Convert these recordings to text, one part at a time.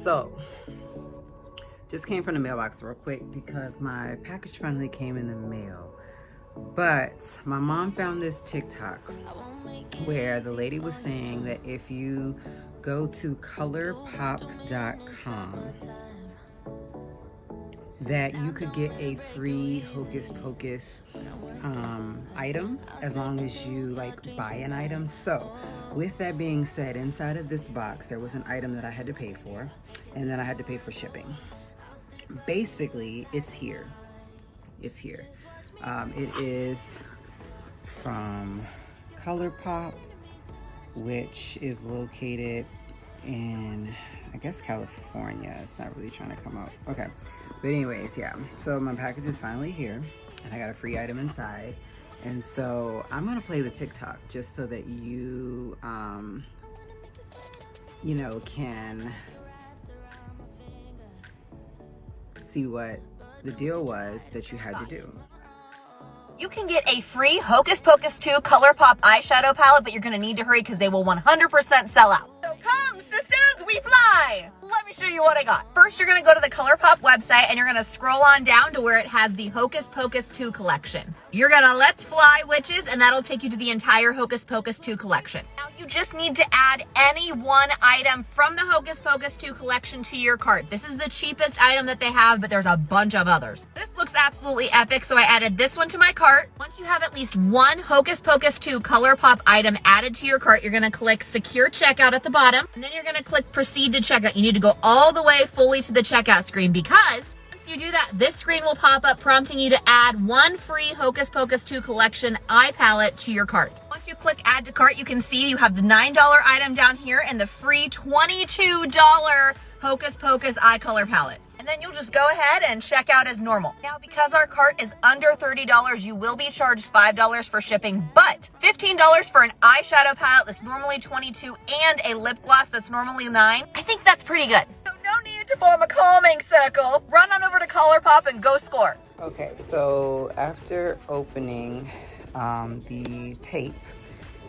So, just came from the mailbox real quick because my package finally came in the mail. But my mom found this TikTok where the lady was saying that if you go to ColourPop.com, that you could get a free Hocus Pocus item as long as you like buy an item. So with that being said, inside of this box there was an item that I had to pay for, and then I had to pay for shipping. Basically it's here. It is from ColourPop, which is located in, I guess, California. It's not really trying to come out. Okay, but anyways, yeah, so my package is finally here and I got a free item inside. And so I'm gonna play the TikTok just so that you you know, can see what the deal was that you had to do. You can get a free Hocus Pocus 2 ColourPop eyeshadow palette, but you're gonna need to hurry because they will 100% sell out. So come, sisters, we fly! Let me show you what I got. First, you're gonna go to the ColourPop website and you're gonna scroll on down to where it has the Hocus Pocus 2 collection. You're gonna Let's Fly Witches, and that'll take you to the entire Hocus Pocus 2 collection. Now, you just need to add any one item from the Hocus Pocus 2 collection to your cart. This is the cheapest item that they have, but there's a bunch of others. This looks absolutely epic, so I added this one to my cart. Once you have at least one Hocus Pocus 2 ColourPop item added to your cart, you're gonna click Secure Checkout at the bottom, and then you're gonna click Proceed to Checkout. You need to go all the way fully to the checkout screen, because once you do that, this screen will pop up prompting you to add one free Hocus Pocus 2 collection eye palette to your cart. Once you click Add to Cart, you can see you have the $9 item down here and the free $22 Hocus Pocus eye color palette. And then you'll just go ahead and check out as normal. Now, because our cart is under $30, you will be charged $5 for shipping, but $15 for an eyeshadow palette that's normally $22 and a lip gloss that's normally $9. I think that's pretty good. So no need to form a calming circle. Run on over to ColourPop and go score. Okay, so after opening the tape,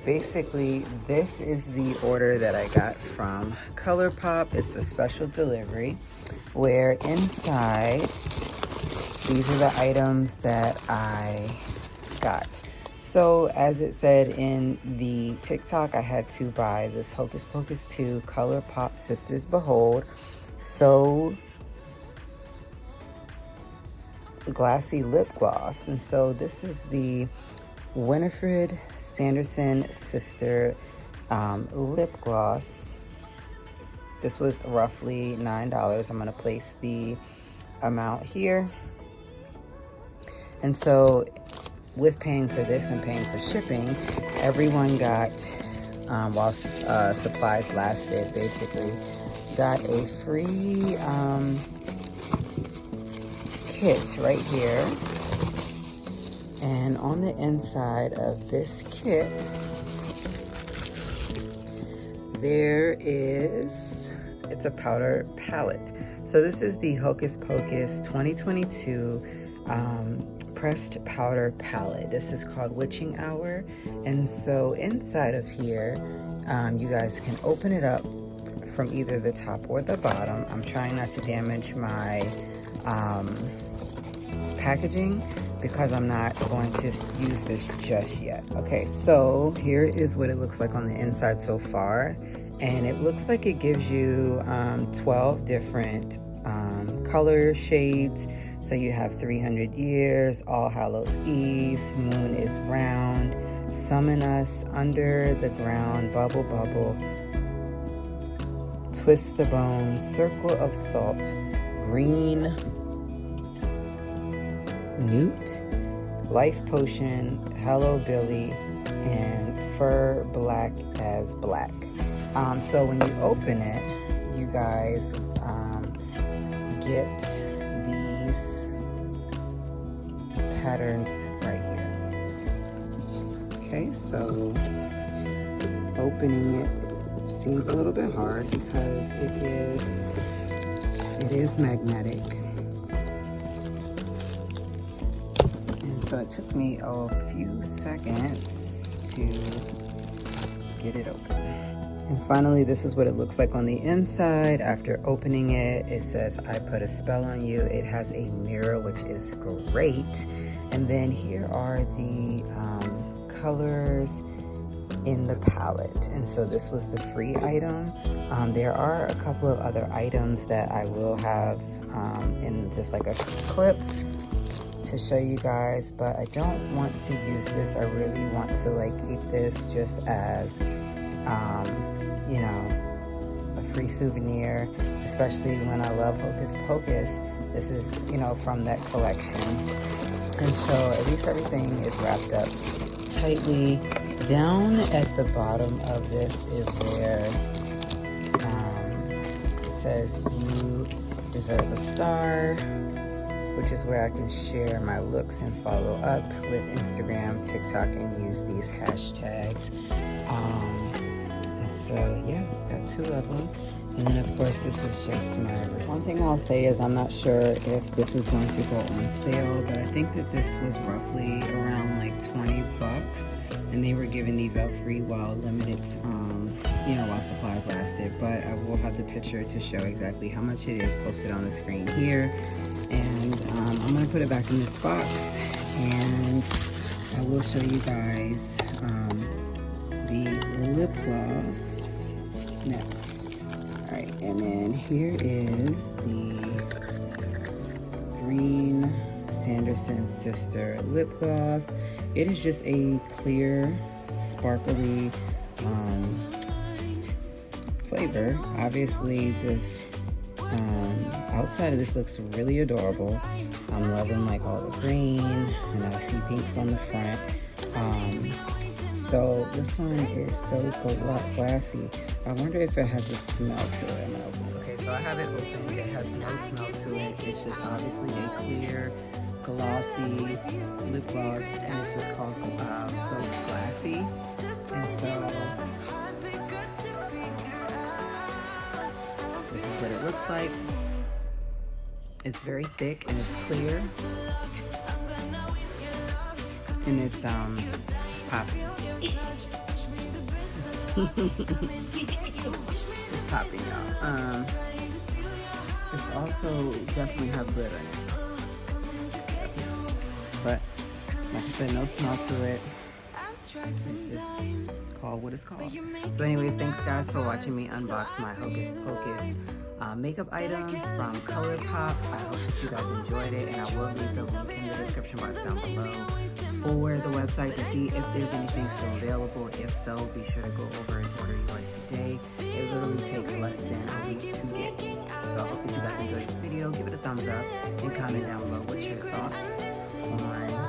basically this is the order that I got from ColourPop. It's a special delivery where inside these are the items that I got. So as it said in the TikTok, I had to buy this Hocus Pocus 2 ColourPop Sisters Behold So Glassy Lip Gloss. And so this is the Winifred Sanderson Sister lip gloss. This was roughly $9. I'm going to place the amount here. And so with paying for this and paying for shipping, everyone got, while supplies lasted, basically got a free kit right here. And on the inside of this kit, there is, it's a powder palette. So this is the Hocus Pocus 2022 pressed powder palette. This is called Witching Hour. And so inside of here, you guys can open it up from either the top or the bottom. I'm trying not to damage my packaging because I'm not going to use this just yet. Okay, so here is what it looks like on the inside so far. And it looks like it gives you 12 different color shades. So you have 300 Years, All Hallows Eve, Moon is Round, Summon Us, Under the Ground, Bubble Bubble, Twist the Bone, Circle of Salt, Green Newt, Life Potion, Hello Billy, and Fur Black as Black. So when you open it, you guys get these patterns right here. Okay, so opening it seems a little bit hard because it is magnetic. So it took me a few seconds to get it open. And finally, this is what it looks like on the inside. After opening it, it says, I put a spell on you. It has a mirror, which is great. And then here are the colors in the palette. And so this was the free item. There are a couple of other items that I will have in just like a clip to show you guys, but I don't want to use this. I really want to like keep this just as you know, a free souvenir, especially when I love Hocus Pocus. This is, you know, from that collection. And so at least everything is wrapped up tightly. Down at the bottom of this is where it says you deserve a star, which is where I can share my looks and follow up with Instagram, TikTok, and use these hashtags. And so yeah, got 2 of them. And then of course this is just my receipt. One thing I'll say is I'm not sure if this is going to go on sale, but I think that this was roughly around like 20 bucks. And they were giving these out free while limited, you know, while supplies lasted. But I will have the picture to show exactly how much it is posted on the screen here. And I'm gonna put it back in this box, and I will show you guys the lip gloss next. All right, and then here is the green Sanderson Sister lip gloss. It is just a clear, sparkly flavor. Obviously, the outside of this looks really adorable. I'm loving like all the green, and I see pinks on the front. So this one is so glassy. I wonder if it has a smell to it. I'm gonna open it. Okay, so I have it open. It has no smell to it. It's just obviously a clear, glossy lip gloss, and it's just called So Glassy. And so this is what it looks like. It's very thick and it's clear, and it's popping. It's popping, y'all. It's also definitely have glitter in it. But like I said, no smell to it. It's just called what it's called. So anyways, thanks guys for watching me unbox my Hocus Pocus makeup items from ColourPop. I hope that you guys enjoyed it, and I will leave the link in the description box down below for the website to see if there's anything still available. If so, be sure to go over and order yours today. It literally takes less than a week to get. So I hope that you guys enjoyed this video. Give it a thumbs up and comment down below what's your thoughts on